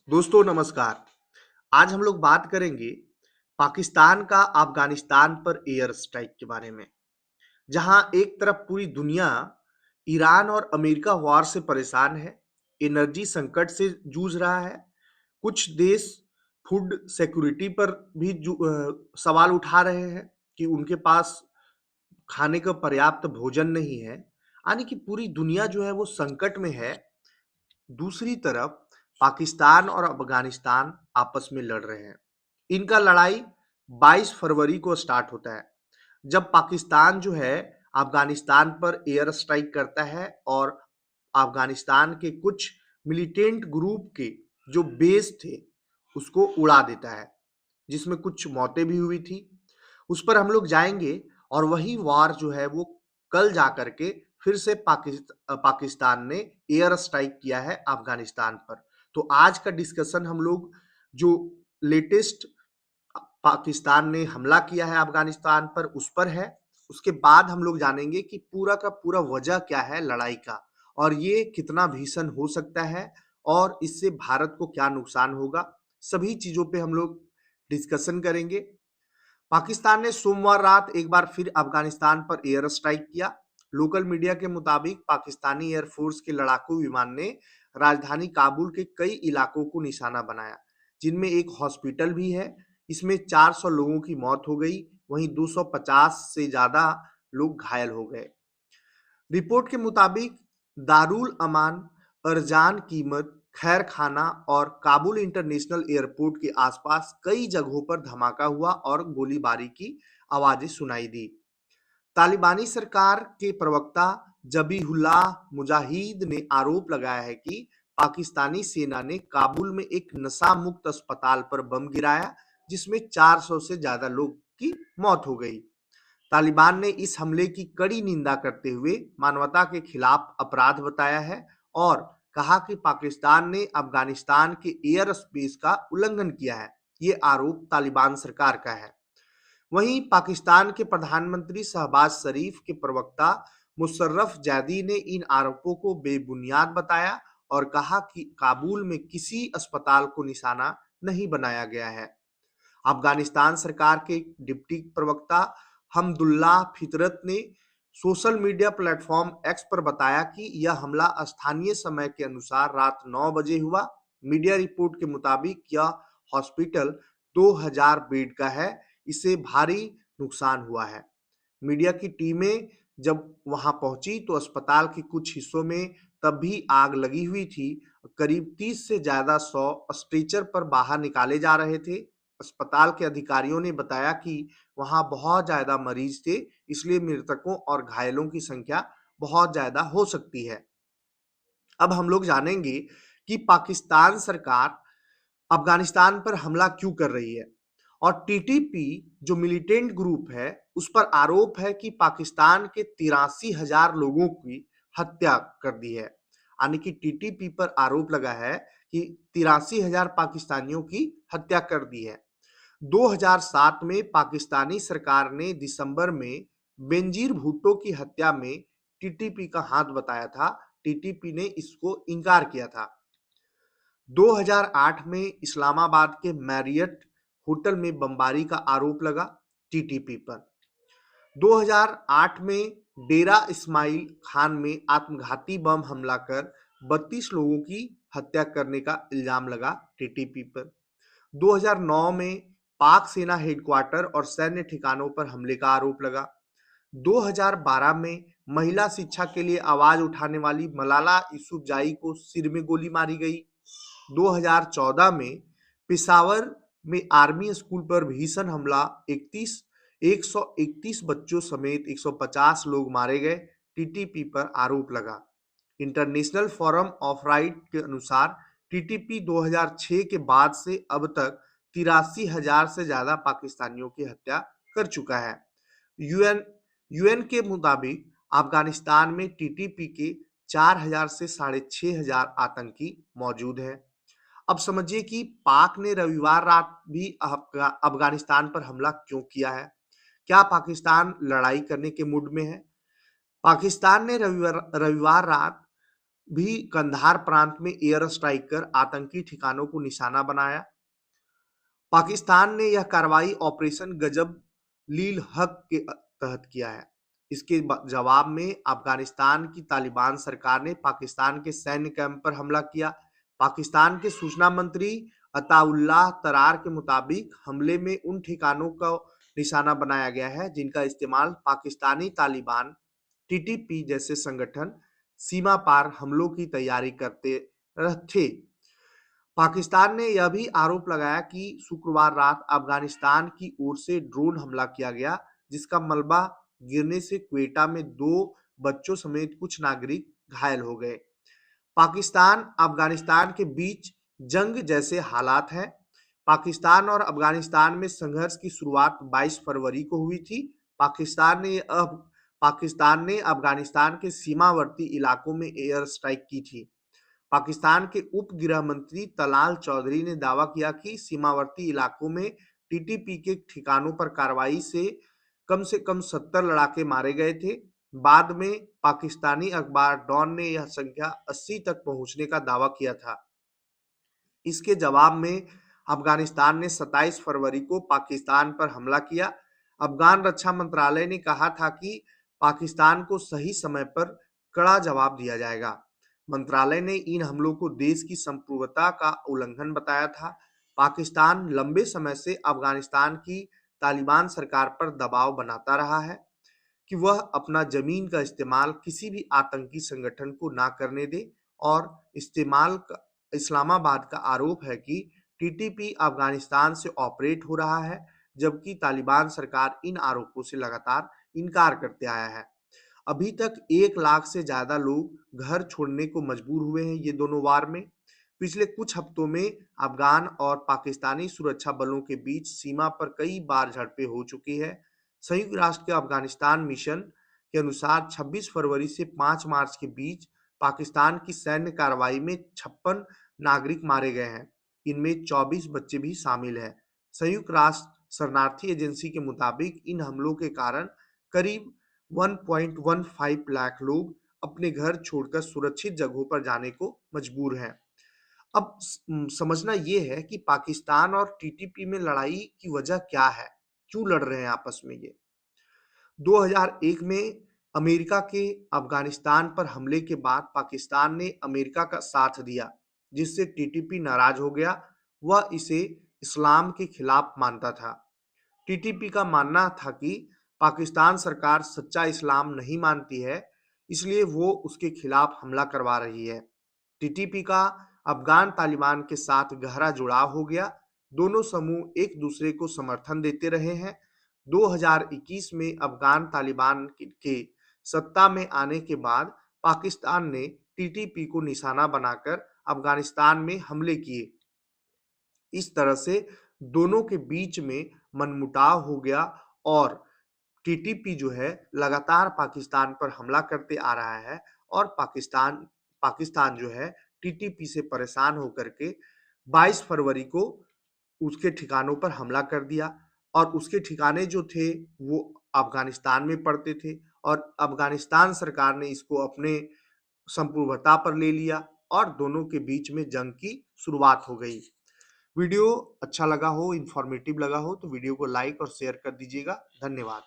दोस्तों नमस्कार। आज हम लोग बात करेंगे पाकिस्तान का अफ़गानिस्तान पर एयर स्ट्राइक के बारे में। जहां एक तरफ पूरी दुनिया ईरान और अमेरिका वॉर से परेशान है, एनर्जी संकट से जूझ रहा है। कुछ देश फूड सिक्योरिटी पर भी सवाल उठा रहे हैं कि उनके पास खाने का पर्याप्त भोजन नहीं है। यानी कि पूरी दुनिया जो है वो संकट में है। दूसरी तरफ पाकिस्तान और अफगानिस्तान आपस में लड़ रहे हैं। इनका लड़ाई 22 फरवरी को स्टार्ट होता है, जब पाकिस्तान जो है अफगानिस्तान पर एयर स्ट्राइक करता है और अफगानिस्तान के कुछ मिलिटेंट ग्रुप के जो बेस थे उसको उड़ा देता है, जिसमें कुछ मौतें भी हुई थी। उस पर हम लोग जाएंगे और वही वार जो है वो कल जा करके फिर से पाकिस्तान ने एयर स्ट्राइक किया है अफगानिस्तान पर। तो आज का डिस्कशन हम लोग जो लेटेस्ट पाकिस्तान ने हमला किया है अफगानिस्तान पर उस पर है। उसके बाद हम लोग जानेंगे कि पूरा का पूरा वजह क्या है लड़ाई का, और ये कितना भीषण हो सकता है और इससे भारत को क्या नुकसान होगा। सभी चीजों पे हम लोग डिस्कशन करेंगे। पाकिस्तान ने सोमवार रात एक बार फिर अफगानिस्तान पर एयर स्ट्राइक किया। लोकल मीडिया के मुताबिक पाकिस्तानी एयरफोर्स के लड़ाकू विमान ने राजधानी काबुल के कई इलाकों को निशाना बनाया, जिनमें एक हॉस्पिटल भी है। इसमें 400 लोगों की मौत हो गई, वहीं 250 से ज्यादा लोग घायल हो गए। रिपोर्ट के मुताबिक दारुल अमान, अरजान कीमत, खैर खाना और काबुल इंटरनेशनल एयरपोर्ट के आसपास कई जगहों पर धमाका हुआ और गोलीबारी की आवाजें सुनाई दी। तालिबानी सरकार के प्रवक्ता जबीहुल्लाह मुजाहिद ने आरोप लगाया है कि पाकिस्तानी सेना ने काबुल में एक नशा मुक्त अस्पताल पर बम गिराया, जिसमें 400 से ज्यादा लोग की मौत हो गई। तालिबान ने इस हमले की कड़ी निंदा करते हुए मानवता के खिलाफ अपराध बताया है और कहा कि पाकिस्तान ने अफगानिस्तान के एयर स्पेस का उल्लंघन किया है। ये आरोप तालिबान सरकार का है। वहीं पाकिस्तान के प्रधानमंत्री शहबाज शरीफ के प्रवक्ता मुशर्रफ जैदी ने इन आरोपों को बेबुनियाद बताया और कहा कि काबुल में किसी अस्पताल को निशाना नहीं बनाया गया है। अफगानिस्तान सरकार के डिप्टी प्रवक्ता हमदुल्लाह फितरत ने सोशल मीडिया प्लेटफॉर्म एक्स पर बताया कि यह हमला स्थानीय समय के अनुसार रात 9 बजे हुआ। मीडिया रिपोर्ट के मुताबिक यह हॉस्पिटल 2000 बेड का है। इसे भारी नुकसान हुआ है। मीडिया की टीमें जब वहां पहुंची तो अस्पताल के कुछ हिस्सों में तब भी आग लगी हुई थी। करीब 30 से ज्यादा 100 स्ट्रेचर पर बाहर निकाले जा रहे थे। अस्पताल के अधिकारियों ने बताया कि वहां बहुत ज्यादा मरीज थे, इसलिए मृतकों और घायलों की संख्या बहुत ज्यादा हो सकती है। अब हम लोग जानेंगे कि पाकिस्तान सरकार अफगानिस्तान पर हमला क्यों कर रही है, और टीटीपी जो मिलिटेंट ग्रुप है उस पर आरोप है कि पाकिस्तान के 83,000 लोगों की हत्या कर दी है। यानी कि टीटीपी पर आरोप लगा है कि 83,000 पाकिस्तानियों की हत्या कर दी है। 2007 में पाकिस्तानी सरकार ने दिसंबर में बेनजीर भुट्टो की हत्या में टीटीपी का हाथ बताया था। टीटीपी ने इसको इनकार किया था। 2008 में इस्लामाबाद के मैरियट होटल में बमबारी का आरोप लगा टीटीपी पर। 2008 में डेरा इस्माइल खान में आत्मघाती बम हमला कर 32 लोगों की हत्या करने का इल्जाम लगा टीटीपी पर। 2009 में पाक सेना हेडक्वार्टर और सैन्य ठिकानों पर हमले का आरोप लगा। 2012 में महिला शिक्षा के लिए आवाज उठाने वाली मलाला यूसुफजाई को सिर में गोली मारी गई। 2014 में पेशावर में आर्मी स्कूल पर भीषण हमला, 131 बच्चों समेत 150 लोग मारे गए। टीटीपी पर आरोप लगा। इंटरनेशनल फोरम ऑफ राइट के अनुसार टीटीपी 2006 के बाद से अब तक 83,000 से ज्यादा पाकिस्तानियों की हत्या कर चुका है। यूएन यूएन के मुताबिक अफगानिस्तान में टीटीपी के 4,000 से 6,500 आतंकी मौजूद हैं। अब समझिए कि पाक ने रविवार रात भी अफगानिस्तान पर हमला क्यों किया है। क्या पाकिस्तान लड़ाई करने के मूड में है? पाकिस्तान ने रविवार रात भी कंधार प्रांत में एयर स्ट्राइक कर आतंकी ठिकानों को निशाना बनाया। पाकिस्तान ने यह कार्रवाई ऑपरेशन गजब लील हक के तहत किया है। इसके जवाब में अफगानिस्तान की तालिबान सरकार ने पाकिस्तान के सैन्य कैंप पर हमला किया। पाकिस्तान के सूचना मंत्री अताउल्लाह तरार के मुताबिक हमले में उन ठिकानों का निशाना बनाया गया है जिनका इस्तेमाल पाकिस्तानी तालिबान टीटीपी जैसे संगठन सीमा पार हमलों की तैयारी करते थे। पाकिस्तान ने यह भी आरोप लगाया कि शुक्रवार रात अफगानिस्तान की ओर से ड्रोन हमला किया गया, जिसका मलबा गिरने से क्वेटा में 2 बच्चों समेत कुछ नागरिक घायल हो गए। पाकिस्तान अफगानिस्तान के बीच जंग जैसे हालात हैं। पाकिस्तान और अफगानिस्तान में संघर्ष की शुरुआत 22 फरवरी को हुई थी। पाकिस्तान ने अफगानिस्तान के सीमावर्ती इलाकों में एयर स्ट्राइक की थी। पाकिस्तान के उप गृह मंत्री तलाल चौधरी ने दावा किया कि सीमावर्ती इलाकों में टीटीपी के ठिकानों पर कार्रवाई से कम 70 लड़ाके मारे गए थे। बाद में पाकिस्तानी अखबार डॉन ने यह संख्या 80 तक पहुंचने का दावा किया था। इसके जवाब में अफगानिस्तान ने 27 फरवरी को पाकिस्तान पर हमला किया। अफगान रक्षा मंत्रालय ने कहा था कि पाकिस्तान को सही समय पर कड़ा जवाब दिया जाएगा। मंत्रालय ने इन हमलों को देश की संप्रभुता का उल्लंघन बताया था। पाकिस्तान लंबे समय से अफगानिस्तान की तालिबान सरकार पर दबाव बनाता रहा है कि वह अपना जमीन का इस्तेमाल किसी भी आतंकी संगठन को ना करने दे और इस्लामाबाद का आरोप है कि टीटीपी अफगानिस्तान से ऑपरेट हो रहा है, जबकि तालिबान सरकार इन आरोपों से लगातार इनकार करते आया है। अभी तक 1 लाख से ज्यादा लोग घर छोड़ने को मजबूर हुए हैं ये दोनों वार में। पिछले कुछ हफ्तों में अफगान और पाकिस्तानी सुरक्षा बलों के बीच सीमा पर कई बार झड़पें हो चुकी है। संयुक्त राष्ट्र के अफगानिस्तान मिशन के अनुसार 26 फरवरी से 5 मार्च के बीच पाकिस्तान की सैन्य कार्रवाई में 56 नागरिक मारे गए हैं। इनमें 24 बच्चे भी शामिल हैं। संयुक्त राष्ट्र शरणार्थी एजेंसी के मुताबिक इन हमलों के कारण करीब 1.15 लाख लोग अपने घर छोड़कर सुरक्षित जगहों पर जाने को मजबूर हैं। अब समझना ये है कि पाकिस्तान और टीटीपी में लड़ाई की वजह क्या है? क्यों लड़ रहे हैं आपस में ये? 2001 में अमेरिका के अफगानिस्तान पर हमले के बाद पाकिस्तान ने अमेरिका का साथ दिया, जिससे टीटीपी नाराज हो गया। वह इसे इस्लाम के खिलाफ मानता था। टीटीपी का मानना था कि पाकिस्तान सरकार सच्चा इस्लाम नहीं मानती है, इसलिए वो उसके खिलाफ हमला करवा रही है। टीटीपी का अफगान तालिबान के साथ गहरा जुड़ाव हो गया। दोनों समूह एक दूसरे को समर्थन देते रहे हैं। 2021 में अफगान तालिबान के सत्ता में आने के बाद पाकिस्तान ने टीटीपी को निशाना बनाकर अफगानिस्तान में हमले किए। इस तरह से दोनों के बीच में मनमुटाव हो गया और टीटीपी जो है लगातार पाकिस्तान पर हमला करते आ रहा है और पाकिस्तान जो है टीटीपी से परेशान होकर के 22 फरवरी को उसके ठिकानों पर हमला कर दिया और उसके ठिकाने जो थे वो अफगानिस्तान में पड़ते थे और अफगानिस्तान सरकार ने इसको अपने संप्रभुता पर ले लिया और दोनों के बीच में जंग की शुरुआत हो गई। वीडियो अच्छा लगा हो, इंफॉर्मेटिव लगा हो तो वीडियो को लाइक और शेयर कर दीजिएगा। धन्यवाद।